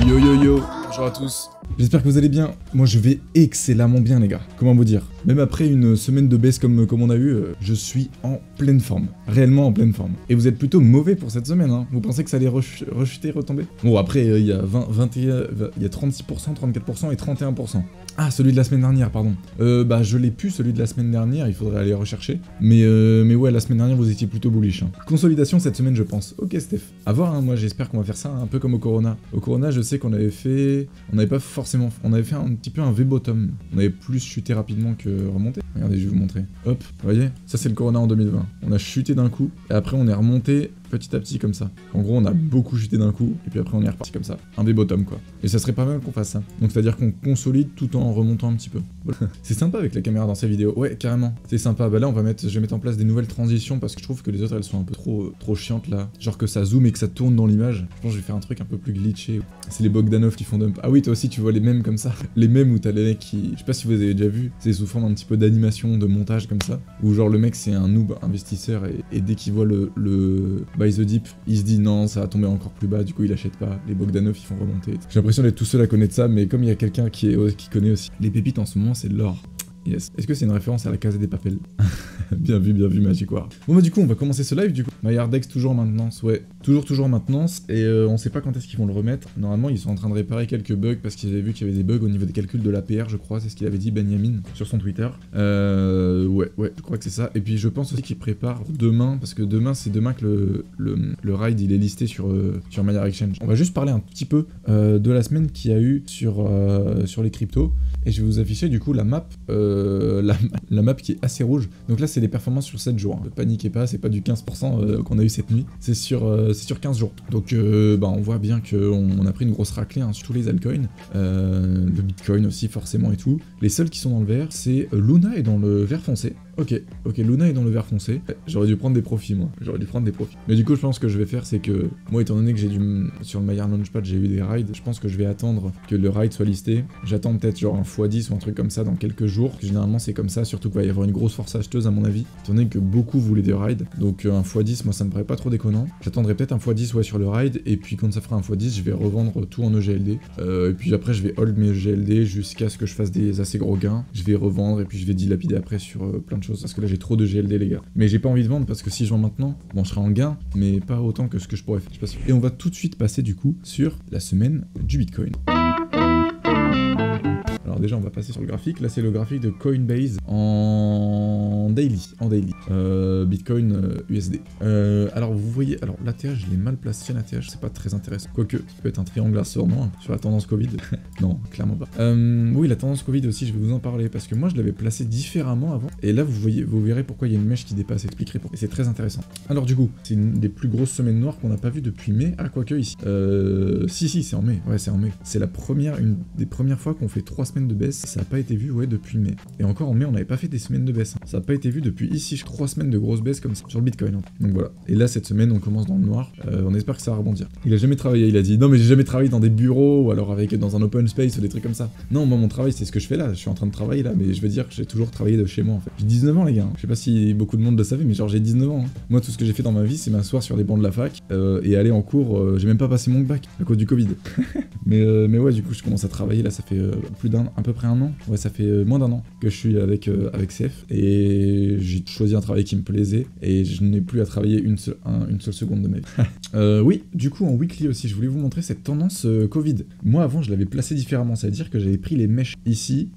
Yo yo yo, bonjour à tous. J'espère que vous allez bien. Moi je vais excellemment bien les gars. Comment vous dire? Même après une semaine de baisse comme on a eu, je suis en pleine forme. Réellement en pleine forme. Et vous êtes plutôt mauvais pour cette semaine, hein. Vous pensez que ça allait rechuter, retomber? Bon après il y a 36%, 34% et 31%. Ah, celui de la semaine dernière, pardon. Bah je l'ai plus celui de la semaine dernière, il faudrait aller rechercher. Mais ouais, la semaine dernière vous étiez plutôt bullish, hein. Consolidation cette semaine je pense. Ok Steph. À voir, hein, moi j'espère qu'on va faire ça un peu comme au Corona. Au Corona je sais qu'on avait fait... On n'avait pas forcément... On avait fait un petit peu un V-bottom. On avait plus chuté rapidement que remonté. Regardez, je vais vous montrer. Hop, vous voyez? Ça c'est le Corona en 2020. On a chuté d'un coup, et après on est remonté petit à petit comme ça. En gros on a beaucoup chuté d'un coup, et puis après on est reparti comme ça. Un V-bottom quoi. Et ça serait pas mal qu'on fasse ça. Donc c'est à dire qu'on consolide tout en remontant un petit peu. Voilà. C'est sympa avec la caméra dans ces vidéos. Ouais, carrément. C'est sympa. Bah là je vais mettre en place des nouvelles transitions parce que je trouve que les autres elles sont un peu trop chiantes là. Genre que ça zoome et que ça tourne dans l'image. Je pense que je vais faire un truc un peu plus glitché. C'est les Bogdanov qui font dump. Ah oui, toi aussi tu vois les mèmes comme ça. Les mèmes où t'as les mecs qui... Je sais pas si vous avez déjà vu. C'est sous forme un petit peu d'animation, de montage comme ça. Où genre le mec c'est un noob investisseur et dès qu'il voit le buy the dip, il se dit non, ça va tomber encore plus bas, du coup il achète pas. Les Bogdanov ils font remonter. J'ai l'impression d'être tout seul à connaître ça, mais comme il y a quelqu'un qui connaît aussi. Les pépites en ce moment c'est de l'or. Yes. Est-ce que c'est une référence à la Casa des Papel? Bien vu, Magic War. Bon bah du coup on va commencer ce live du coup. MyHardX toujours en maintenance, ouais. Toujours en maintenance et on sait pas quand est-ce qu'ils vont le remettre. Normalement ils sont en train de réparer quelques bugs parce qu'ils avaient vu qu'il y avait des bugs au niveau des calculs de l'APR je crois, c'est ce qu'il avait dit Benjamin sur son Twitter. Ouais, je crois que c'est ça. Et puis je pense aussi qu'ils préparent demain, parce que demain c'est demain que le ride il est listé sur MyHardX. On va juste parler un petit peu de la semaine qu'il y a eu sur les cryptos. Et je vais vous afficher du coup la map, la map qui est assez rouge. Donc là c'est les performances sur 7 jours. Ne paniquez pas, c'est pas du 15% qu'on a eu cette nuit, c'est sur 15 jours. Donc bah, on voit bien qu'on a pris une grosse raclée hein, sur tous les altcoins. Le Bitcoin aussi forcément et tout. Les seuls qui sont dans le vert, c'est Luna est dans le vert foncé. Ok, Luna est dans le vert foncé. J'aurais dû prendre des profits moi, Mais du coup je pense que je vais faire c'est que, moi étant donné que j'ai sur le MyHard Launchpad j'ai eu des rides, je pense que je vais attendre que le ride soit listé. J'attends peut-être genre un x10 ou un truc comme ça dans quelques jours, parce que généralement c'est comme ça, surtout qu'il va y avoir une grosse force acheteuse à mon avis, étant donné que beaucoup voulaient des rides. Donc un x10 moi ça me paraît pas trop déconnant. J'attendrai peut-être un x10 ouais sur le ride, et puis quand ça fera un x10 je vais revendre tout en EGLD. Et puis après je vais hold mes EGLD jusqu'à ce que je fasse des assez gros gains. Je vais revendre et puis je vais dilapider après sur plein de choses, parce que là j'ai trop de GLD les gars. Mais j'ai pas envie de vendre parce que si je vends maintenant, bon je serai en gain, mais pas autant que ce que je pourrais faire, je suis pas sûr. Et on va tout de suite passer du coup sur la semaine du Bitcoin. Alors déjà on va passer sur le graphique, là c'est le graphique de Coinbase en daily, Bitcoin USD. Alors vous voyez, alors l'ATH je l'ai mal placé, l'ATH c'est pas très intéressant, quoique ça peut être un triangle ascendant sur la tendance Covid, non clairement pas. Oui la tendance Covid aussi je vais vous en parler parce que moi je l'avais placé différemment avant, et là vous verrez pourquoi il y a une mèche qui dépasse, expliquerai pourquoi, et c'est très intéressant. Alors du coup c'est une des plus grosses semaines noires qu'on n'a pas vu depuis mai, ah quoique ici, si c'est en mai, ouais c'est en mai, c'est une des premières fois qu'on fait 3 semaines de baisse, ça n'a pas été vu ouais depuis mai. Et encore en mai on n'avait pas fait des semaines de baisse, hein. Ça n'a pas été vu depuis ici 3 semaines de grosses baisses comme ça sur le Bitcoin, hein. Donc voilà. Et là cette semaine on commence dans le noir, on espère que ça va rebondir. Il a jamais travaillé, il a dit non mais j'ai jamais travaillé dans des bureaux ou alors dans un open space ou des trucs comme ça. Non moi mon travail c'est ce que je fais là, je suis en train de travailler là, mais je veux dire que j'ai toujours travaillé de chez moi en fait. J'ai 19 ans les gars, hein. Je sais pas si beaucoup de monde le savait mais genre j'ai 19 ans, hein. Moi tout ce que j'ai fait dans ma vie c'est m'asseoir sur des bancs de la fac et aller en cours, j'ai même pas passé mon bac à cause du Covid. mais ouais du coup je commence à travailler là, ça fait à peu près un an, ouais ça fait moins d'un an que je suis avec CF, et j'ai choisi un travail qui me plaisait et je n'ai plus à travailler une seule seconde de ma vie. Oui, du coup en weekly aussi je voulais vous montrer cette tendance Covid. Moi avant je l'avais placé différemment, ça veut dire que j'avais pris les mèches ici,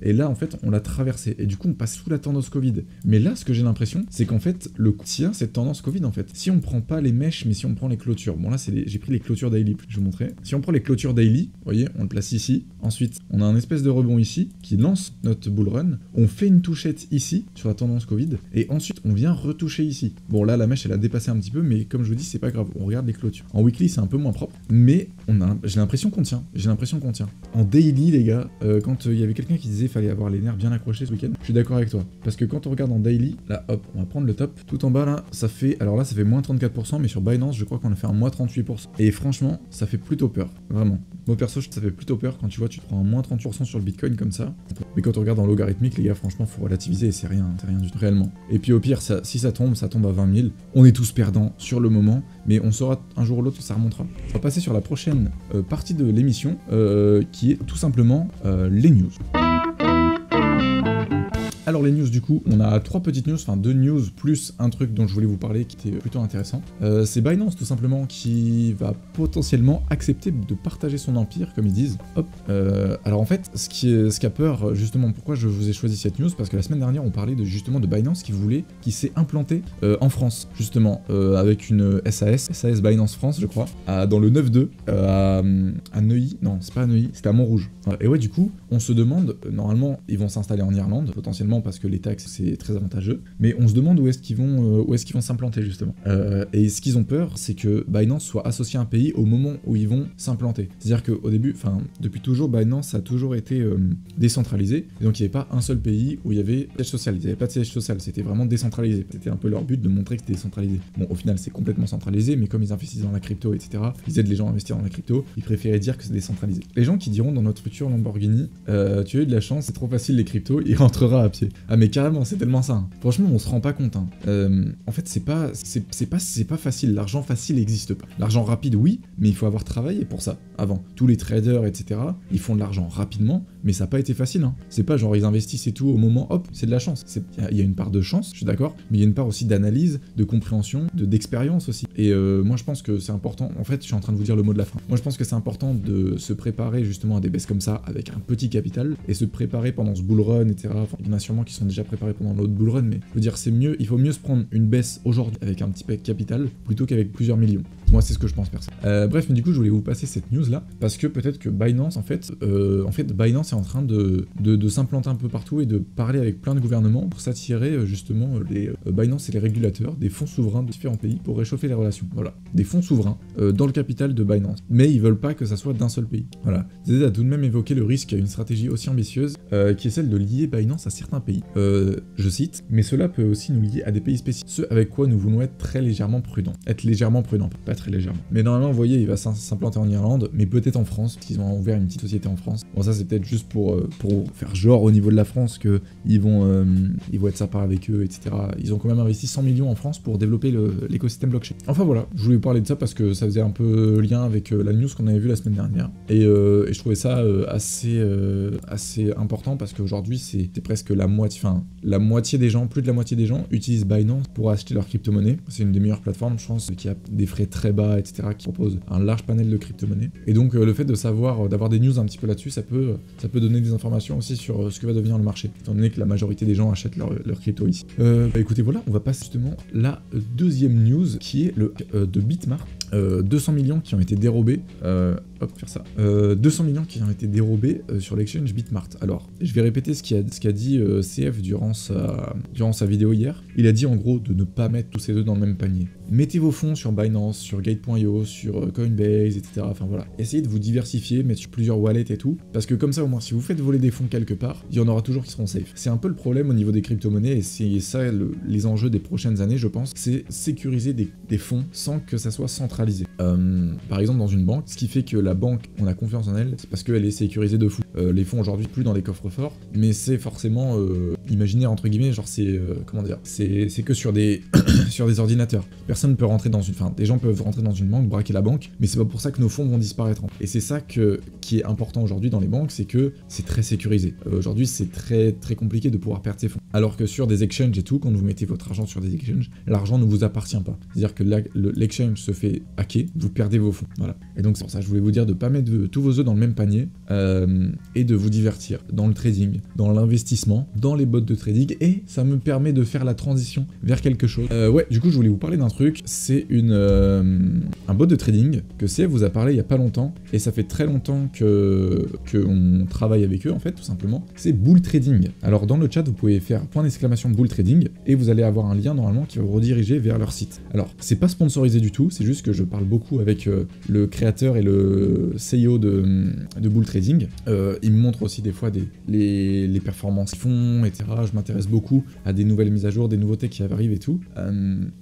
et là en fait on l'a traversé et du coup on passe sous la tendance Covid. Mais là ce que j'ai l'impression c'est qu'en fait le tient cette tendance Covid en fait. Si on prend pas les mèches mais si on prend les clôtures, bon là j'ai pris les clôtures daily, je vais vous montrer. Si on prend les clôtures daily, vous voyez on le place ici, ensuite on a un espèce de rebond ici qui lance notre bull run, on fait une touchette ici sur la tendance Covid et ensuite on vient retoucher ici. Bon là la mèche elle a dépassé un petit peu mais comme je vous dis c'est pas grave, on regarde les clôtures. En weekly c'est un peu moins propre mais j'ai l'impression qu'on tient, En daily les gars, quand il y avait quelqu'un qui disait fallait avoir les nerfs bien accrochés ce week-end, je suis d'accord avec toi parce que quand on regarde en daily, là hop on va prendre le top, tout en bas là ça fait moins 34% mais sur Binance je crois qu'on a fait un moins 38% et franchement ça fait plutôt peur, vraiment. Moi perso ça fait plutôt peur quand tu vois tu prends un moins 38% 10% sur le Bitcoin comme ça. Mais quand on regarde en logarithmique, les gars, franchement, faut relativiser et c'est rien du tout, réellement. Et puis au pire, si ça tombe à 20 000. On est tous perdants sur le moment, mais on saura un jour ou l'autre que ça remontera. On va passer sur la prochaine partie de l'émission, qui est tout simplement les news. Alors les news du coup, on a 3 petites news, enfin 2 news plus un truc dont je voulais vous parler qui était plutôt intéressant. C'est Binance tout simplement qui va potentiellement accepter de partager son empire, comme ils disent. Hop. Alors en fait, ce qui a peur, justement, pourquoi je vous ai choisi cette news, parce que la semaine dernière on parlait justement de Binance qui s'est implanté en France, justement, avec une SAS Binance France je crois, dans le 9-2, à Neuilly, non c'est pas à Neuilly, c'était à Montrouge. Et ouais, du coup, on se demande, normalement ils vont s'installer en Irlande, potentiellement parce que les taxes c'est très avantageux, mais on se demande où est-ce qu'ils vont s'implanter justement. Et ce qu'ils ont peur, c'est que Binance soit associé à un pays au moment où ils vont s'implanter. C'est-à-dire qu'au début, enfin depuis toujours, Binance a toujours été décentralisé, et donc il n'y avait pas un seul pays où il y avait siège social, il n'y avait pas de siège social, c'était vraiment décentralisé. C'était un peu leur but de montrer que c'était décentralisé. Bon, au final c'est complètement centralisé, mais comme ils investissent dans la crypto, etc., ils aident les gens à investir dans la crypto, ils préféraient dire que c'est décentralisé. Les gens qui diront dans notre futur Lamborghini, tu as eu de la chance, c'est trop facile les cryptos, il rentrera à pied. Ah mais carrément, c'est tellement ça. Hein. Franchement, on se rend pas compte. Hein. En fait, c'est pas facile. L'argent facile n'existe pas. L'argent rapide, oui, mais il faut avoir travaillé pour ça avant. Tous les traders, etc., ils font de l'argent rapidement, mais ça n'a pas été facile. Hein. C'est pas genre ils investissent et tout au moment, hop, c'est de la chance. Il y a une part de chance, je suis d'accord, mais il y a une part aussi d'analyse, de compréhension, d'expérience aussi. Et moi, je pense que c'est important. En fait, je suis en train de vous dire le mot de la fin. Moi, je pense que c'est important de se préparer justement à des baisses comme ça avec un petit capital et se préparer pendant ce bull run, etc. Enfin, il y en a sûrement qui sont déjà préparés pendant l'autre bull run, mais je veux dire, c'est mieux, il faut mieux se prendre une baisse aujourd'hui avec un petit capital plutôt qu'avec plusieurs millions. Moi, c'est ce que je pense, perso. Bref, mais du coup, je voulais vous passer cette news là parce que peut-être que Binance, en fait, Binance est en train de s'implanter un peu partout et de parler avec plein de gouvernements pour s'attirer justement Binance et les régulateurs des fonds souverains de différents pays pour réchauffer les relations. Voilà, des fonds souverains dans le capital de Binance, mais ils veulent pas que ça soit d'un seul pays. Voilà. ZZ a tout de même évoqué le risque à une stratégie aussi ambitieuse qui est celle de lier Binance à certains pays. Je cite, mais cela peut aussi nous lier à des pays spécifiques, ce avec quoi nous voulons être très légèrement prudents. Être légèrement prudent, pas très légèrement. Mais normalement, vous voyez, il va s'implanter en Irlande, mais peut-être en France, parce qu'ils ont ouvert une petite société en France. Bon, ça c'est peut-être juste pour faire genre au niveau de la France que ils vont être sympas avec eux, etc. Ils ont quand même investi 100 millions en France pour développer l'écosystème blockchain. Enfin voilà, je voulais vous parler de ça parce que ça faisait un peu lien avec la news qu'on avait vue la semaine dernière. Et je trouvais ça assez important parce qu'aujourd'hui c'est presque la moitié des gens, plus de la moitié des gens utilisent Binance pour acheter leur crypto-monnaie. C'est une des meilleures plateformes, je pense, qui a des frais très bas, etc., qui propose un large panel de crypto-monnaies. Et donc le fait de savoir, d'avoir des news un petit peu là-dessus, ça peut donner des informations aussi sur ce que va devenir le marché, étant donné que la majorité des gens achètent leur crypto ici. Écoutez, voilà, on va passer justement la deuxième news qui est de Bitmart. 200 millions qui ont été dérobés. 200 millions qui ont été dérobés sur l'exchange Bitmart. Alors, je vais répéter ce qu'a dit CF durant sa vidéo hier. Il a dit en gros de ne pas mettre tous ces deux dans le même panier. Mettez vos fonds sur Binance, sur Gate.io, sur Coinbase, etc. Enfin voilà. Essayez de vous diversifier, mettre sur plusieurs wallets et tout. Parce que comme ça, au moins, si vous faites voler des fonds quelque part, il y en aura toujours qui seront safe. C'est un peu le problème au niveau des crypto-monnaies et c'est ça les enjeux des prochaines années, je pense. C'est sécuriser des fonds sans que ça soit centralisé. Par exemple, dans une banque, ce qui fait que la banque, on a confiance en elle, c'est parce qu'elle est sécurisée de fou. Les fonds aujourd'hui, plus dans les coffres forts, mais c'est forcément imaginer entre guillemets, genre c'est que sur des sur des ordinateurs. Personne peut rentrer des gens peuvent rentrer dans une banque, braquer la banque, mais c'est pas pour ça que nos fonds vont disparaître. Et c'est ça qui est important aujourd'hui dans les banques, c'est que c'est très sécurisé. Aujourd'hui, c'est très très compliqué de pouvoir perdre ses fonds. Alors que sur des exchanges et tout, quand vous mettez votre argent sur des exchanges, l'argent ne vous appartient pas. C'est-à-dire que l'exchange se fait hacker, vous perdez vos fonds. Voilà. Et donc c'est pour ça que je voulais vous dire de pas mettre tous vos œufs dans le même panier et de vous divertir dans le trading, dans l'investissement, dans les bots de trading, et ça me permet de faire la transition vers quelque chose. Ouais, du coup je voulais vous parler d'un truc, c'est un bot de trading que CF vous a parlé il y a pas longtemps, et ça fait très longtemps qu'on travaille avec eux en fait, tout simplement. C'est Bull Trading. Alors dans le chat vous pouvez faire !Bull Trading et vous allez avoir un lien normalement qui va vous rediriger vers leur site. Alors c'est pas sponsorisé du tout, c'est juste que je parle beaucoup avec le créateur et le CEO de Bull Trading. Il me montre aussi des fois les performances qu'ils font, etc. Je m'intéresse beaucoup à des nouvelles mises à jour, des nouveautés qui arrivent et tout.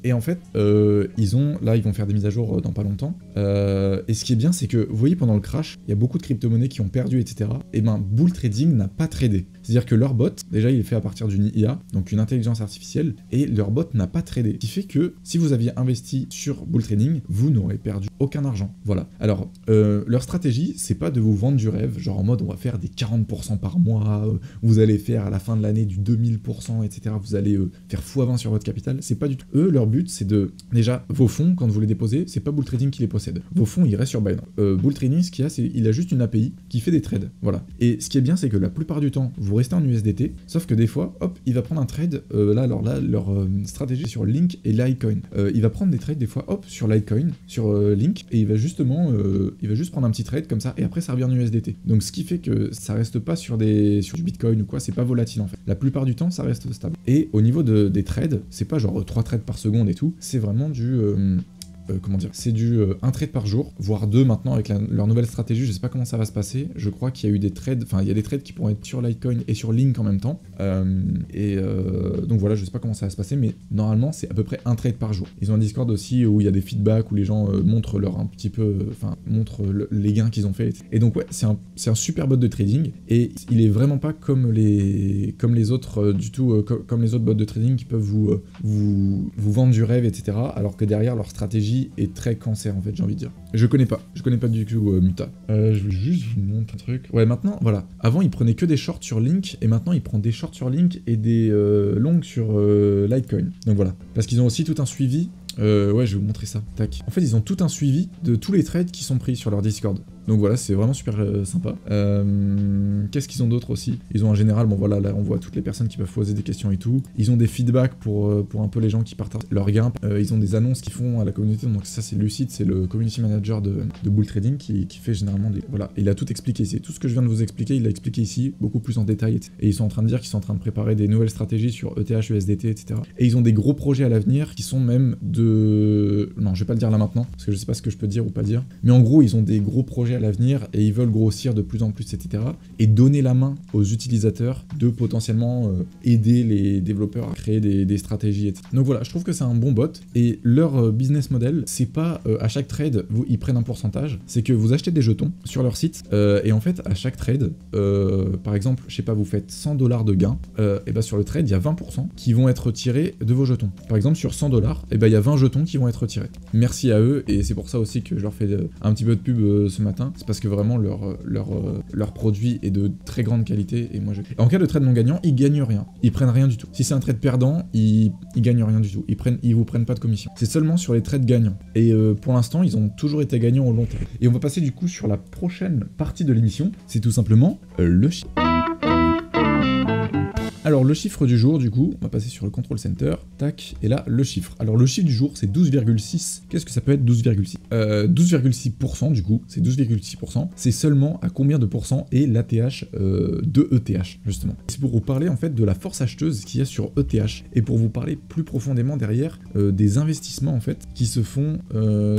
Et en fait, ils vont faire des mises à jour dans pas longtemps. Et ce qui est bien, c'est que, vous voyez, pendant le crash, il y a beaucoup de crypto-monnaies qui ont perdu, etc. Et ben, Bull Trading n'a pas tradé. C'est-à-dire que leur bot, déjà, il est fait à partir d'une IA, donc une intelligence artificielle, et leur bot n'a pas tradé. Ce qui fait que, si vous aviez investi sur Bull Trading, vous n'aurez perdu aucun argent. Voilà. Alors, leur stratégie, c'est pas de vous vendre du rêve, genre en mode on va faire des 40% par mois, vous allez faire à la fin de l'année du 2000%, etc. Vous allez faire x20 sur votre capital. C'est pas du tout. Eux, leur but, c'est de, déjà, vos fonds, quand vous les déposez, c'est pas Bull Trading qui les possède. Vos fonds, ils restent sur Binance. Bull Trading, ce qu'il y a, c'est il a juste une API qui fait des trades. Voilà. Et ce qui est bien, c'est que la plupart du temps, vous restez en USDT, sauf que des fois, hop, il va prendre un trade. Leur stratégie sur Link et Litecoin. Il va prendre des trades des fois, hop, sur Litecoin, sur Link, et il va juste prendre un petit trade comme ça, et après ça revient en USDT. Donc ce qui fait que ça reste pas sur du Bitcoin ou quoi, c'est pas volatile en fait. La plupart du temps, ça reste stable. Et au niveau des trades, c'est pas genre 3 trades par seconde et tout, c'est vraiment du... c'est du 1 trade par jour, voire 2 maintenant avec leur nouvelle stratégie. Je sais pas comment ça va se passer. Je crois qu'il y a eu des trades, enfin il y a des trades qui pourront être sur Litecoin et sur Link en même temps. Donc voilà, je sais pas comment ça va se passer, mais normalement c'est à peu près 1 trade par jour. Ils ont un Discord aussi où il y a des feedbacks où les gens montrent les gains qu'ils ont fait. Et donc ouais, c'est un super bot de trading et il est vraiment pas comme les autres comme les autres bots de trading qui peuvent vous vendre du rêve, etc. Alors que derrière leur stratégie est très cancer en fait, j'ai envie de dire. Je connais pas du tout Muta. Je vais juste vous montrer un truc. Ouais, maintenant, voilà. Avant, il prenait que des shorts sur Link, et maintenant, il prend des shorts sur Link et des longs sur Litecoin. Donc voilà. Parce qu'ils ont aussi tout un suivi. Ouais, je vais vous montrer ça. Tac. En fait, ils ont tout un suivi de tous les trades qui sont pris sur leur Discord. Donc voilà, c'est vraiment super sympa. Qu'est-ce qu'ils ont d'autre aussi? Ils ont en général, bon voilà, là on voit toutes les personnes qui peuvent poser des questions et tout. Ils ont des feedbacks pour un peu les gens qui partagent leurs gains. Ils ont des annonces qu'ils font à la communauté. Donc ça c'est Lucid, c'est le community manager de Bull Trading qui fait généralement des... Voilà, il a tout expliqué. C'est tout ce que je viens de vous expliquer, il l'a expliqué ici, beaucoup plus en détail. Et ils sont en train de dire qu'ils sont en train de préparer des nouvelles stratégies sur ETH, USDT, etc. Et ils ont des gros projets à l'avenir qui sont même de... Non, je vais pas le dire là maintenant, parce que je sais pas ce que je peux dire ou pas dire. Mais en gros, ils ont des gros projets à l'avenir et ils veulent grossir de plus en plus, etc. Et donner la main aux utilisateurs de potentiellement aider les développeurs à créer des stratégies, etc. Donc voilà, je trouve que c'est un bon bot. Et leur business model, c'est pas à chaque trade, ils prennent un pourcentage, c'est que vous achetez des jetons sur leur site et en fait, à chaque trade, par exemple, je sais pas, vous faites $100 de gain, et bah sur le trade, il y a 20% qui vont être retirés de vos jetons. Par exemple, sur $100, et bah il y a 20 jetons qui vont être retirés. Merci à eux, et c'est pour ça aussi que je leur fais un petit peu de pub ce matin. C'est parce que vraiment leur produit est de très grande qualité et moi en cas de trade non gagnant, ils gagnent rien. Ils prennent rien du tout. Si c'est un trade perdant, ils gagnent rien du tout. Ils vous prennent pas de commission. C'est seulement sur les trades gagnants. Et pour l'instant, ils ont toujours été gagnants au long terme. Et on va passer du coup sur la prochaine partie de l'émission. C'est tout simplement le chiffre. Alors le chiffre du jour, du coup, on va passer sur le control center, tac, et là le chiffre. Alors le chiffre du jour, c'est 12,6. Qu'est-ce que ça peut être 12,6 12,6% du coup, c'est 12,6%. C'est seulement à combien de pourcents est l'ATH de ETH, justement. C'est pour vous parler en fait de la force acheteuse qu'il y a sur ETH, et pour vous parler plus profondément derrière des investissements en fait qui se font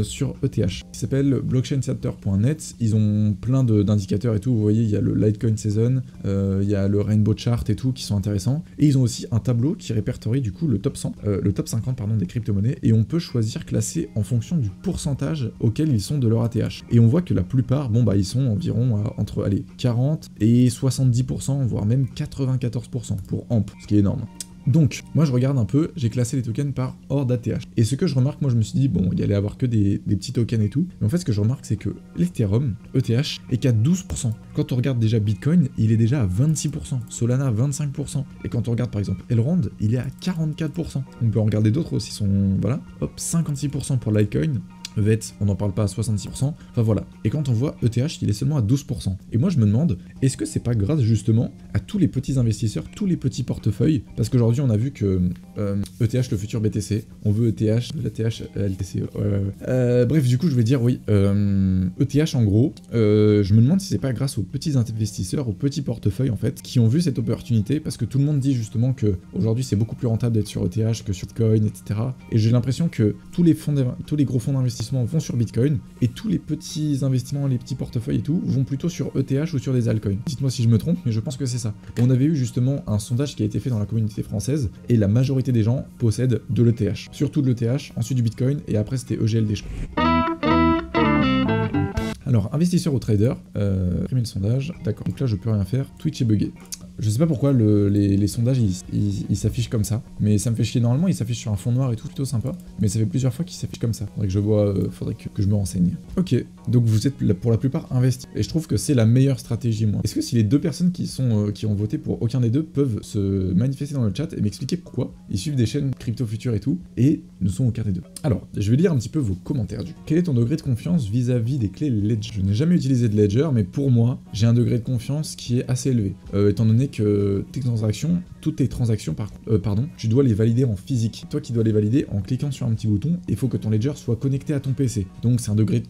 sur ETH. Qui s'appelle blockchaincenter.net, ils ont plein d'indicateurs et tout, vous voyez, il y a le Litecoin Season, il y a le Rainbow Chart et tout qui sont intéressants. Et ils ont aussi un tableau qui répertorie du coup le top 50 des crypto-monnaies et on peut choisir classer en fonction du pourcentage auquel ils sont de leur ATH. Et on voit que la plupart, ils sont environ entre 40 et 70%, voire même 94% pour AMP, ce qui est énorme. Donc, moi je regarde un peu, j'ai classé les tokens par ordre d'ATH. Et ce que je remarque, moi je me suis dit, il y allait avoir que des petits tokens et tout. Mais en fait, ce que je remarque, c'est que l'Ethereum, ETH, est qu'à 12%. Quand on regarde déjà Bitcoin, il est déjà à 26%. Solana, 25%. Et quand on regarde par exemple Elrond, il est à 44%. On peut en regarder d'autres aussi, 56% pour Litecoin. VET, on n'en parle pas à 66%, enfin voilà. Et quand on voit ETH, il est seulement à 12%. Et moi je me demande, est-ce que c'est pas grâce justement à tous les petits investisseurs, tous les petits portefeuilles? Parce qu'aujourd'hui on a vu que ETH, le futur BTC. On veut ETH, de l'ATH, LTC. Bref, du coup, je vais dire oui. ETH, en gros, je me demande si c'est pas grâce aux petits investisseurs, aux petits portefeuilles, en fait, qui ont vu cette opportunité, parce que tout le monde dit justement que aujourd'hui c'est beaucoup plus rentable d'être sur ETH que sur Bitcoin, etc. Et j'ai l'impression que tous les gros fonds d'investissement vont sur Bitcoin, et tous les petits investissements, les petits portefeuilles et tout, vont plutôt sur ETH ou sur des altcoins. Dites-moi si je me trompe, mais je pense que c'est ça. On avait eu justement un sondage qui a été fait dans la communauté française, et la majorité des gens possèdent de l'ETH. Surtout de l'ETH, ensuite du Bitcoin, et après c'était EGLD, je crois. Alors, investisseur ou trader, imprimer le sondage, d'accord. Donc là, je peux rien faire. Twitch est bugué. Je sais pas pourquoi les sondages ils s'affichent comme ça, mais ça me fait chier. Normalement ils s'affichent sur un fond noir et tout, plutôt sympa, mais ça fait plusieurs fois qu'ils s'affichent comme ça. Faudrait que je vois, faudrait que je me renseigne. Ok, donc vous êtes pour la plupart investis, et je trouve que c'est la meilleure stratégie moi. Est-ce que si les deux personnes qui ont voté pour aucun des deux peuvent se manifester dans le chat et m'expliquer pourquoi ils suivent des chaînes crypto futures et tout, et ne sont aucun des deux? Alors, je vais lire un petit peu vos commentaires du coup. Quel est ton degré de confiance vis-à-vis des clés Ledger? Je n'ai jamais utilisé de Ledger, mais pour moi, j'ai un degré de confiance qui est assez élevé, étant donné que toutes tes transactions, tu dois les valider en physique. Toi qui dois les valider en cliquant sur un petit bouton, il faut que ton Ledger soit connecté à ton PC. Donc c'est un degré,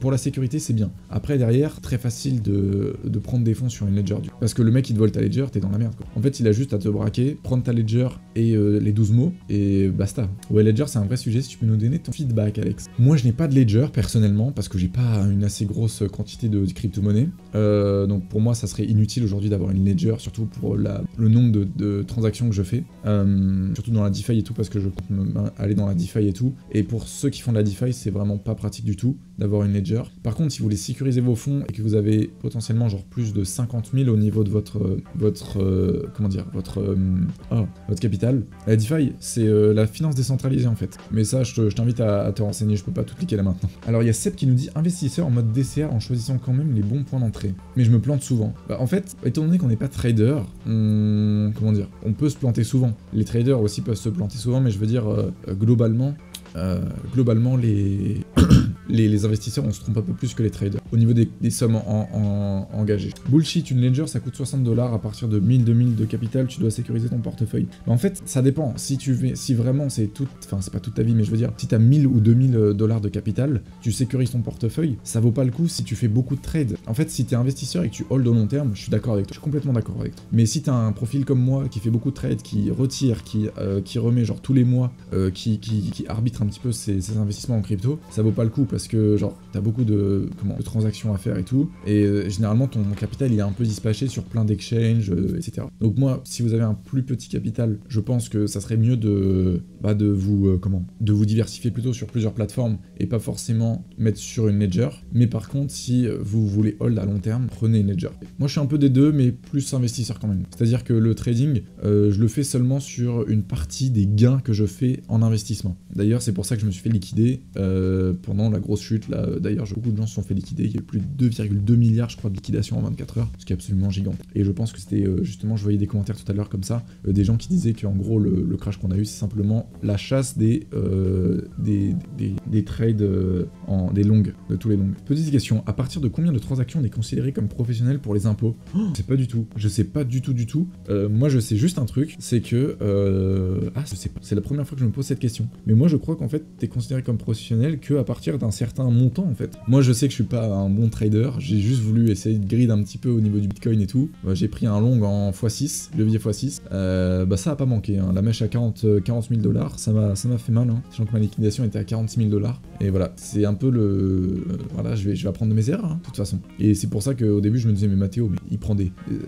pour la sécurité c'est bien. Après derrière, très facile de prendre des fonds sur une Ledger. Parce que le mec il te vole ta Ledger, t'es dans la merde quoi. En fait il a juste à te braquer, prendre ta Ledger et les 12 mots, et basta. Ouais, Ledger c'est un vrai sujet, si tu peux nous donner ton feedback Alex. Moi je n'ai pas de Ledger personnellement, parce que j'ai pas une assez grosse quantité de crypto-monnaie. Donc pour moi ça serait inutile aujourd'hui d'avoir une Ledger, surtout pour le nombre de transactions que je fais, surtout dans la DeFi et tout, parce que je compte aller dans la DeFi et tout, et pour ceux qui font de la DeFi, c'est vraiment pas pratique du tout d'avoir une Ledger. Par contre, si vous voulez sécuriser vos fonds et que vous avez potentiellement genre plus de 50 000 au niveau de votre capital, la DeFi, c'est la finance décentralisée en fait. Mais ça, je t'invite à te renseigner, je peux pas tout cliquer là maintenant. Alors il y a Seb qui nous dit investisseur en mode DCA en choisissant quand même les bons points d'entrée. Mais je me plante souvent. Bah, en fait, étant donné qu'on n'est pas trader, on peut se planter souvent. Les traders aussi peuvent se planter souvent, mais je veux dire, globalement, les investisseurs, on se trompe un peu plus que les traders au niveau des sommes engagées. Bullshit, une Ledger ça coûte 60 $, à partir de 1000-2000 de capital, tu dois sécuriser ton portefeuille. Mais en fait, ça dépend. Si vraiment c'est c'est pas toute ta vie, mais je veux dire, si t'as 1000 ou 2000 $ de capital, tu sécurises ton portefeuille, ça vaut pas le coup si tu fais beaucoup de trades. En fait, si t'es investisseur et que tu hold au long terme, je suis d'accord avec toi, je suis complètement d'accord avec toi. Mais si t'as un profil comme moi qui fait beaucoup de trades, qui retire, qui remet genre tous les mois, qui arbitre un petit peu ses investissements en crypto, ça vaut pas le coup parce que genre t'as beaucoup de transactions à faire et tout, et généralement ton capital il est un peu dispatché sur plein d'exchanges, etc. Donc moi, si vous avez un plus petit capital, je pense que ça serait mieux de vous diversifier plutôt sur plusieurs plateformes et pas forcément mettre sur une Ledger. Mais par contre, si vous voulez hold à long terme, prenez une Ledger. Moi je suis un peu des deux, mais plus investisseur quand même. C'est-à-dire que le trading, je le fais seulement sur une partie des gains que je fais en investissement. D'ailleurs, c'est pour ça que je me suis fait liquider pendant la grosse chute là. D'ailleurs, beaucoup de gens se sont fait liquider. Il y a eu plus de 2,2 milliards, je crois, de liquidation en 24 heures, ce qui est absolument gigant. Et je pense que c'était justement, je voyais des commentaires tout à l'heure comme ça, des gens qui disaient qu'en gros le crash qu'on a eu, c'est simplement la chasse des trades des longues, de tous les longues. Petite question, à partir de combien de transactions on est considéré comme professionnel pour les impôts? Je sais pas du tout. Je sais pas du tout. Moi, je sais juste un truc, c'est que je sais pas. C'est la première fois que je me pose cette question. Mais moi, je crois qu'en fait, t'es considéré comme professionnel que à partir d'un certain montant, en fait. Moi, je sais que je suis pas un bon trader. J'ai juste voulu essayer de grid un petit peu au niveau du Bitcoin et tout. J'ai pris un long en x6, levier x6. Ça a pas manqué. Hein. La mèche à 40 000 $, ça m'a fait mal. Hein. Sachant que ma liquidation était à 46 000 $. Et voilà, c'est un peu voilà, je vais apprendre de mes erreurs, hein, de toute façon. Et c'est pour ça qu'au début, je me disais, mais Mathéo, mais il prend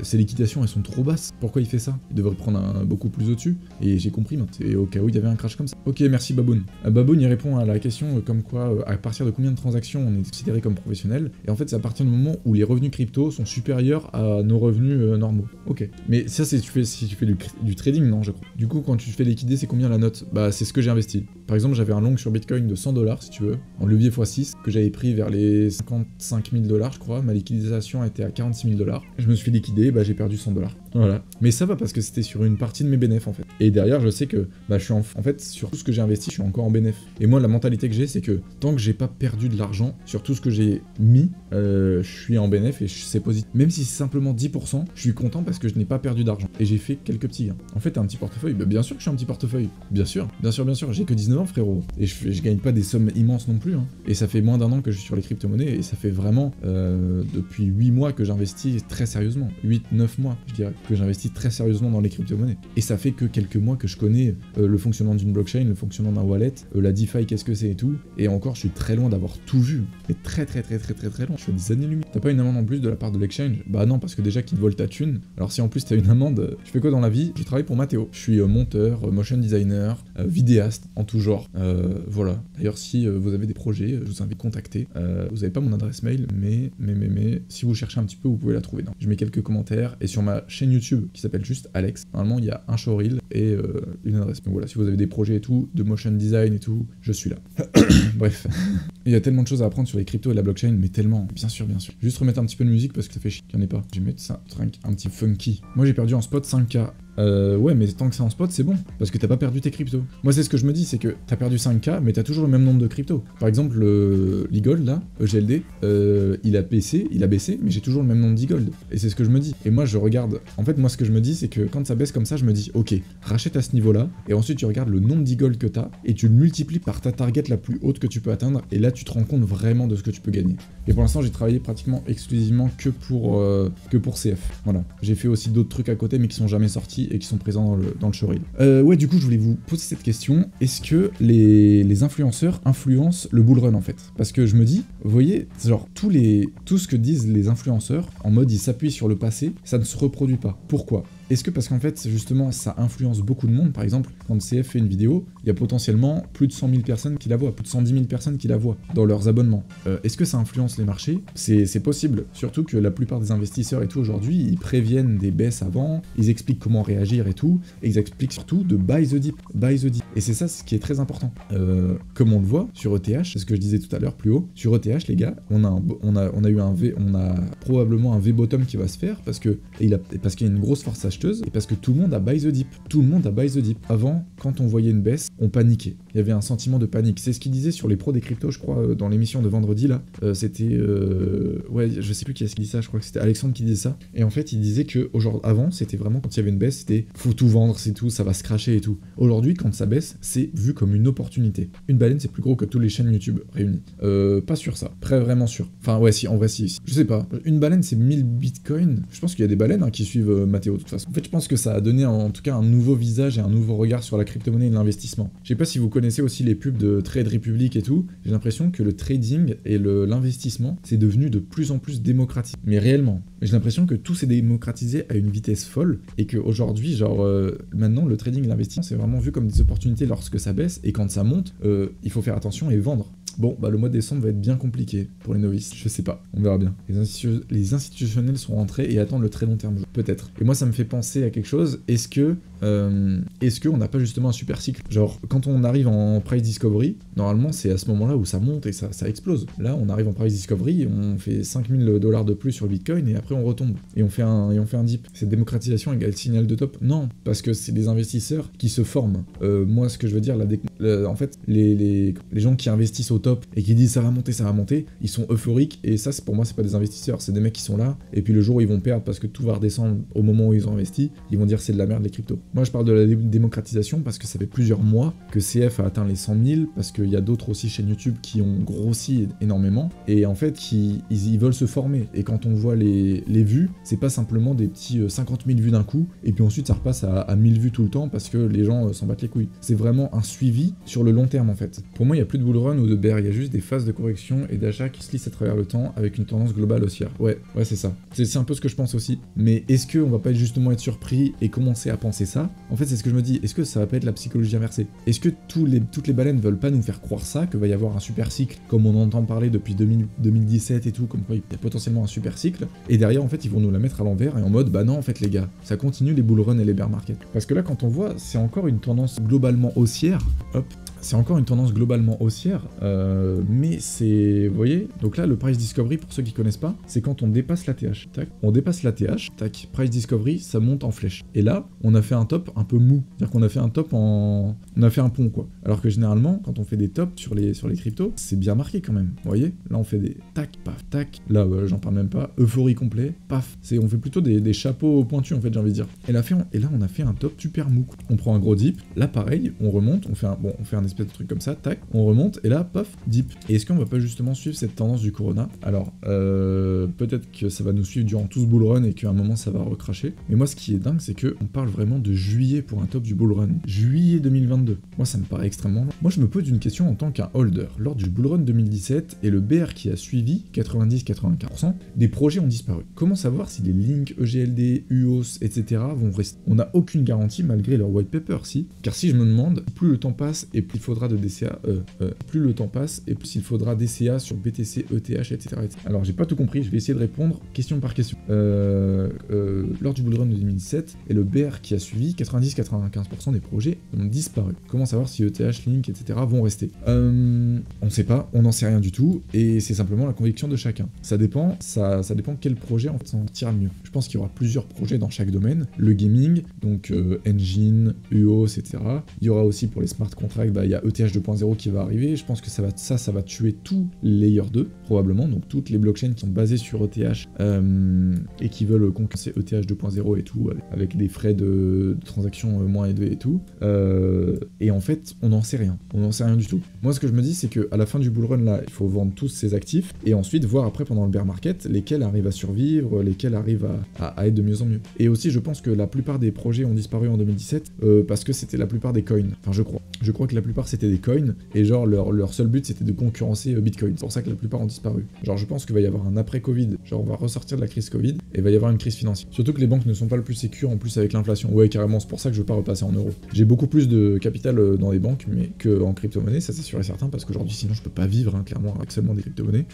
ses liquidations, elles sont trop basses. Pourquoi il fait ça? Il devrait prendre beaucoup plus au-dessus. Et j'ai compris, maintenant. Et au cas où il y avait un crash comme ça. Ok, merci Baboun. Baboun, il répond à la question comme quoi, à partir de combien de transactions on est considéré comme professionnel. Et en fait, c'est à partir du moment où les revenus crypto sont supérieurs à nos revenus normaux. Ok. Mais ça, si tu fais du trading, non, je crois. Du coup, quand tu te fais liquider, c'est combien la note? Bah, c'est ce que j'ai investi. Par exemple, j'avais un long sur Bitcoin de 100 $, si tu veux, en levier x6, que j'avais pris vers les 55 000 $, je crois. Ma liquidation était à 46 000 $. Je me suis liquidé, bah j'ai perdu 100 $. Voilà. Mais ça va parce que c'était sur une partie de mes bénéfices en fait. Et derrière, je sais que bah, je suis en fait, sur tout ce que j'ai investi, je suis encore en bénéfice. Et moi, la mentalité que j'ai, c'est que tant que j'ai pas perdu de l'argent sur tout ce que j'ai mis, je suis en bénéfice et c'est positif. Même si c'est simplement 10%, je suis content parce que je n'ai pas perdu d'argent. Et j'ai fait quelques petits gains. En fait, t'as un petit portefeuille. Bah, bien sûr que je suis un petit portefeuille. Bien sûr. J'ai que 19 ans, frérot. Et je gagne pas des sommes immenses non plus. Hein. Et ça fait moins d'un an que je suis sur les crypto-monnaies. Et ça fait vraiment depuis 8 mois que j'investis très sérieusement. 8-9 mois, je dirais, que j'investis très sérieusement dans les crypto-monnaies. Et ça fait que quelques mois que je connais le fonctionnement d'une blockchain, le fonctionnement d'un wallet, la DeFi, qu'est-ce que c'est et tout. Et encore, je suis très loin d'avoir tout vu. Mais très loin. Je suis à des années-lumière. T'as pas une amende en plus de la part de l'exchange? Bah non, parce que déjà qu'ils te volent ta thune. Alors si en plus t'as une amende, je fais quoi dans la vie? Je travaille pour Mathéo. Je suis monteur, motion designer, vidéaste, en tout genre. Voilà. D'ailleurs, si vous avez des projets, je vous invite à contacter. Vous avez pas mon adresse mail, mais si vous cherchez un petit peu, vous pouvez la trouver. Non. Je mets quelques commentaires et sur ma chaîne YouTube qui s'appelle juste Alex. Normalement, il y a un showreel et une adresse. Donc voilà, si vous avez des projets et tout, de motion design et tout, je suis là. Bref. Il y a tellement de choses à apprendre sur les cryptos et la blockchain, mais tellement, bien sûr. Juste remettre un petit peu de musique parce que ça fait chier qu'il n'y en ait pas. Je vais mettre ça, un petit funky. Moi j'ai perdu en spot 5K. Ouais, mais tant que c'est en spot, c'est bon, parce que t'as pas perdu tes cryptos. Moi, c'est ce que je me dis, c'est que t'as perdu 5K, mais t'as toujours le même nombre de cryptos. Par exemple, l'e-gold, là, EGLD, il a baissé, mais j'ai toujours le même nombre d'e-gold. Et c'est ce que je me dis. Et moi, je regarde. En fait, moi, ce que je me dis, c'est que quand ça baisse comme ça, je me dis, ok, rachète à ce niveau-là, et ensuite, tu regardes le nombre d'e-gold que t'as, et tu le multiplies par ta target la plus haute que tu peux atteindre, et là, tu te rends compte vraiment de ce que tu peux gagner. Et pour l'instant, j'ai travaillé pratiquement exclusivement que pour CF. Voilà. J'ai fait aussi d'autres trucs à côté, mais qui sont jamais sortis et qui sont présents dans le showreel. Ouais, du coup, je voulais vous poser cette question. Est-ce que les influenceurs influencent le bull run, en fait? Parce que je me dis, vous voyez, genre, tout ce que disent les influenceurs, en mode ils s'appuient sur le passé, ça ne se reproduit pas. Pourquoi? Est-ce que parce qu'en fait, justement, ça influence beaucoup de monde? Par exemple, quand CF fait une vidéo, il y a potentiellement plus de 100 000 personnes qui la voient, plus de 110 000 personnes qui la voient dans leurs abonnements. Est-ce que ça influence les marchés? C'est possible. Surtout que la plupart des investisseurs et tout aujourd'hui, ils préviennent des baisses avant, ils expliquent comment réagir et tout, et ils expliquent surtout de buy the dip. Et c'est ça ce qui est très important. Comme on le voit sur ETH, c'est ce que je disais tout à l'heure plus haut, sur ETH, les gars, on a probablement un V-bottom qui va se faire parce qu'il y a une grosse force acheteuse et parce que tout le monde a buy the dip. Avant, quand on voyait une baisse, on paniquait. Il y avait un sentiment de panique. C'est ce qu'il disait sur les pros des cryptos, je crois, dans l'émission de vendredi, là. C'était... ouais, je sais plus qui est-ce qui dit ça, je crois que c'était Alexandre qui disait ça. Et en fait, il disait que avant, c'était vraiment, quand il y avait une baisse, c'était faut tout vendre, c'est tout, ça va se cracher et tout. Aujourd'hui, quand ça baisse, c'est vu comme une opportunité. Une baleine, c'est plus gros que toutes les chaînes YouTube réunies. Pas sûr ça. Pas vraiment sûr. Enfin, ouais, si, en vrai, si. Je sais pas. Une baleine, c'est 1000 bitcoins. Je pense qu'il y a des baleines qui suivent Mathéo, de toute façon. En fait, je pense que ça a donné en tout cas un nouveau visage et un nouveau regard sur la crypto-monnaie et l'investissement. Je sais pas si vous connaissez aussi les pubs de Trade Republic et tout. J'ai l'impression que le trading et l'investissement, c'est devenu de plus en plus démocratique. Mais réellement. J'ai l'impression que tout s'est démocratisé à une vitesse folle et qu'aujourd'hui, genre, maintenant, le trading et l'investissement, c'est vraiment vu comme des opportunités lorsque ça baisse et quand ça monte, il faut faire attention et vendre. Bon, bah le mois de décembre va être bien compliqué pour les novices, je sais pas, on verra bien. Les institutionnels sont rentrés et attendent le très long terme, peut-être. Et moi ça me fait penser à quelque chose, est-ce qu'on n'a pas justement un super cycle? Genre, quand on arrive en price discovery, normalement c'est à ce moment-là où ça monte et ça explose. Là, on arrive en price discovery, on fait 5000 $ de plus sur le Bitcoin et après on retombe. Et on fait un dip. Cette démocratisation égale signal de top? Non, parce que c'est des investisseurs qui se forment. Moi, ce que je veux dire, en fait, les gens qui investissent au top et qui disent ça va monter, ils sont euphoriques et ça, pour moi, c'est pas des investisseurs, c'est des mecs qui sont là et puis le jour où ils vont perdre parce que tout va redescendre au moment où ils ont investi, ils vont dire c'est de la merde les cryptos. Moi, je parle de la démocratisation parce que ça fait plusieurs mois que CF a atteint les 100 000 parce qu'il y a d'autres aussi chaînes YouTube qui ont grossi énormément et en fait, ils veulent se former et quand on voit les vues, c'est pas simplement des petits 50 000 vues d'un coup et puis ensuite ça repasse à 1000 vues tout le temps parce que les gens s'en battent les couilles. C'est vraiment un suivi sur le long terme en fait. Pour moi, il n'y a plus de bull run ou de bear, il y a juste des phases de correction et d'achat qui se lissent à travers le temps avec une tendance globale haussière. Ouais, c'est ça. C'est un peu ce que je pense aussi. Mais est-ce qu'on va pas justement être surpris et commencer à penser ça? En fait, c'est ce que je me dis. Est-ce que ça va pas être la psychologie inversée? Est-ce que toutes les baleines veulent pas nous faire croire ça, que va y avoir un super cycle, comme on entend parler depuis 2017 et tout, comme quoi il y a potentiellement un super cycle, et derrière, en fait, ils vont nous la mettre à l'envers et en mode, bah non, en fait, les gars, ça continue les bull run et les bear market. Parce que là, quand on voit, c'est encore une tendance globalement haussière. Hop. c'est encore une tendance globalement haussière, mais c'est, vous voyez, donc là le price discovery, pour ceux qui connaissent pas, c'est quand on dépasse la TH, tac, on dépasse la TH, tac, price discovery, ça monte en flèche. Et là, on a fait un top un peu mou, c'est-à-dire qu'on a fait un top on a fait un pont quoi. Alors que généralement, quand on fait des tops sur les cryptos, c'est bien marqué quand même, vous voyez, là on fait des tac, paf, tac, là j'en parle même pas, euphorie complet, paf, on fait plutôt des chapeaux pointus en fait, j'ai envie de dire. Et là on a fait un top super mou, on prend un gros dip, là pareil, on remonte, on fait un espèce de truc comme ça, tac, on remonte, et là, paf, dip. Et est-ce qu'on va pas justement suivre cette tendance du Corona? Alors, peut-être que ça va nous suivre durant tout ce bull run et qu'à un moment ça va recracher. Mais moi, ce qui est dingue, c'est que on parle vraiment de juillet pour un top du bull run. Juillet 2022. Moi, ça me paraît extrêmement long. Moi, je me pose une question en tant qu'un holder. Lors du bull run 2017 et le BR qui a suivi, 90-95%, des projets ont disparu. Comment savoir si les links EGLD, UOS, etc. vont rester? On n'a aucune garantie malgré leur white paper, si. Car si je me demande, plus le temps passe et plus il faudra de DCA, plus le temps passe et plus il faudra DCA sur BTC, ETH, etc. Alors j'ai pas tout compris, je vais essayer de répondre question par question. Lors du bull run de 2017 et le BR qui a suivi, 90-95% des projets ont disparu. Comment savoir si ETH, Link, etc. vont rester? On sait pas, on n'en sait rien du tout et c'est simplement la conviction de chacun. Ça dépend quel projet en fait s'en tire mieux. Je pense qu'il y aura plusieurs projets dans chaque domaine. Le gaming, donc Engine, UOS, etc. Il y aura aussi pour les smart contracts, il y a ETH 2.0 qui va arriver. Je pense que ça va tuer tout Layer 2, probablement. Donc toutes les blockchains qui sont basées sur ETH et qui veulent concurrencer ETH 2.0 et tout, avec des frais de transaction moins élevés et tout. Et en fait, on n'en sait rien. On n'en sait rien du tout. Moi, ce que je me dis, c'est qu'à la fin du bull run, là, il faut vendre tous ces actifs et ensuite voir après pendant le bear market lesquels arrivent à survivre, lesquels arrivent à être de mieux en mieux. Et aussi, je pense que la plupart des projets ont disparu en 2017 parce que c'était la plupart des coins. Enfin, je crois. Je crois que la plupart c'était des coins et genre leur seul but c'était de concurrencer Bitcoin. C'est pour ça que la plupart ont disparu. Genre, je pense qu'il va y avoir un après-Covid. Genre, on va ressortir de la crise Covid et il va y avoir une crise financière. Surtout que les banques ne sont pas le plus sécures en plus avec l'inflation. Ouais, carrément, c'est pour ça que je veux pas repasser en euros. J'ai beaucoup plus de capital dans les banques mais qu'en crypto-monnaie, ça c'est sûr et certain parce qu'aujourd'hui sinon je peux pas vivre clairement avec seulement des crypto-monnaies.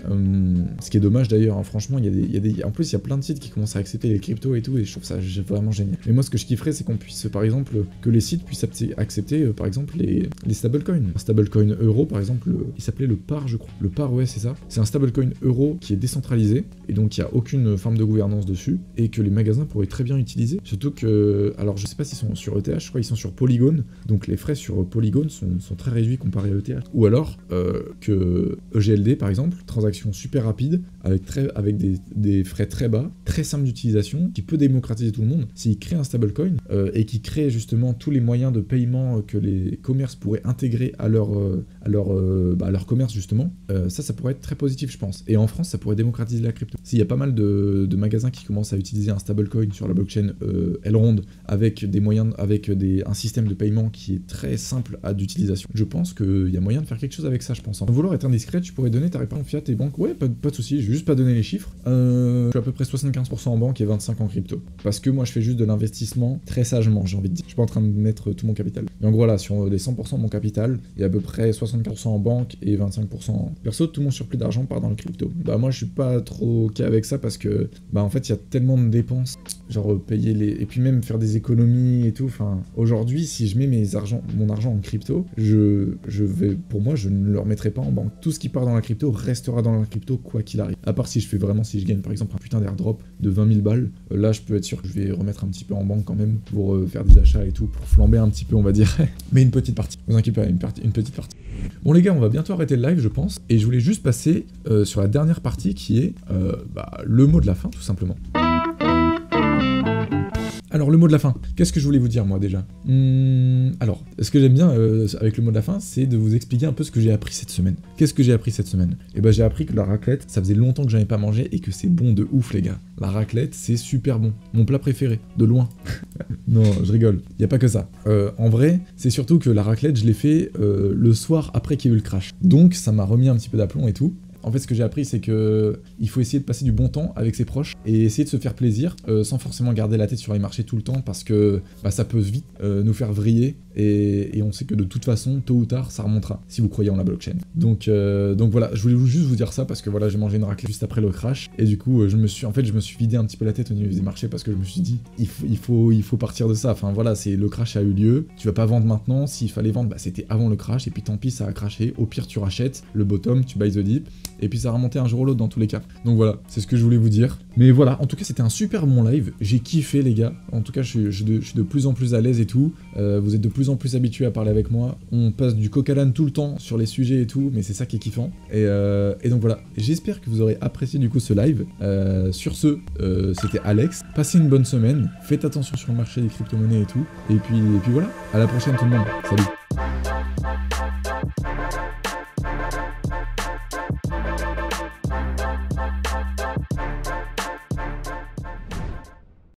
Ce qui est dommage d'ailleurs, hein, franchement, en plus il y a plein de sites qui commencent à accepter les cryptos et tout et je trouve ça vraiment génial. Mais moi ce que je kifferais c'est qu'on puisse par exemple que les sites puissent accepter par exemple les stablecoins. Un stablecoin euro par exemple, il s'appelait le PAR je crois. Le PAR, ouais c'est ça. C'est un stablecoin euro qui est décentralisé et donc il n'y a aucune forme de gouvernance dessus et que les magasins pourraient très bien utiliser. Surtout que, alors je sais pas s'ils sont sur ETH, je crois qu'ils sont sur Polygon, donc les frais sur Polygon sont très réduits comparé à ETH. Ou alors que EGLD par exemple, transaction super rapide avec des frais très bas, très simple d'utilisation, qui peut démocratiser tout le monde. S'ils créent un stablecoin et qui créent justement tous les moyens de paiement que les commerces pourraient intégrer à leur commerce justement, ça pourrait être très positif je pense. Et en France ça pourrait démocratiser la crypto. S'il y a pas mal de magasins qui commencent à utiliser un stablecoin sur la blockchain Elrond avec des moyens, avec un système de paiement qui est très simple d'utilisation, je pense qu'il y a moyen de faire quelque chose avec ça je pense. Sans vouloir être indiscret, tu pourrais donner ta réponse en fiat et banque. Ouais, pas de soucis, je vais juste pas donner les chiffres. Je suis à peu près 75% en banque et 25% en crypto. Parce que moi je fais juste de l'investissement très sagement, j'ai envie de dire. Je suis pas en train de mettre tout mon capital. Et en gros là, sur les 100% de mon capital, il y a à peu près 64% en banque et 25% en perso. Tout mon surplus d'argent part dans le crypto. Bah moi je suis pas trop ok avec ça parce que en fait il y a tellement de dépenses, genre payer les... et puis même faire des économies et tout. Enfin, aujourd'hui si je mets mon argent en crypto, pour moi je ne le remettrai pas en banque. Tout ce qui part dans la crypto restera dans la crypto quoi qu'il arrive. À part si je gagne par exemple un putain d'airdrop de 20 000 balles, là je peux être sûr que je vais remettre un petit peu en banque quand même pour faire des achats et tout, pour flamber un petit peu on va dire. Mais une petite partie, vous inquiétez pas, une petite partie. Bon les gars, on va bientôt arrêter le live je pense, et je voulais juste passer sur la dernière partie qui est le mot de la fin tout simplement. Alors le mot de la fin, qu'est-ce que je voulais vous dire moi déjà? Alors, ce que j'aime bien avec le mot de la fin, c'est de vous expliquer un peu ce que j'ai appris cette semaine. Qu'est-ce que j'ai appris cette semaine? Et j'ai appris que la raclette, ça faisait longtemps que j'en ai pas mangé et que c'est bon de ouf les gars. La raclette, c'est super bon. Mon plat préféré, de loin. Non, je rigole, y a pas que ça. En vrai, c'est surtout que la raclette, je l'ai fait le soir après qu'il y ait eu le crash. Donc ça m'a remis un petit peu d'aplomb et tout. En fait, ce que j'ai appris, c'est que il faut essayer de passer du bon temps avec ses proches et essayer de se faire plaisir sans forcément garder la tête sur les marchés tout le temps parce que ça peut vite nous faire vriller et on sait que de toute façon, tôt ou tard, ça remontera si vous croyez en la blockchain. Donc voilà, je voulais juste vous dire ça parce que voilà, j'ai mangé une raclée juste après le crash et du coup, je me suis vidé un petit peu la tête au niveau des marchés parce que je me suis dit, il faut partir de ça. Enfin voilà, le crash a eu lieu, tu vas pas vendre maintenant, s'il fallait vendre, c'était avant le crash et puis tant pis, ça a crashé. Au pire, tu rachètes le bottom, tu buy the dip et puis ça a remonté un jour ou l'autre dans tous les cas. Donc voilà, c'est ce que je voulais vous dire. Mais voilà, en tout cas, c'était un super bon live. J'ai kiffé, les gars. En tout cas, je suis de plus en plus à l'aise et tout. Vous êtes de plus en plus habitués à parler avec moi. On passe du coq à l'âne tout le temps sur les sujets et tout, mais c'est ça qui est kiffant. Et donc voilà, j'espère que vous aurez apprécié du coup ce live. Sur ce, c'était Alex. Passez une bonne semaine. Faites attention sur le marché des crypto-monnaies et tout. Et puis voilà, à la prochaine tout le monde. Salut.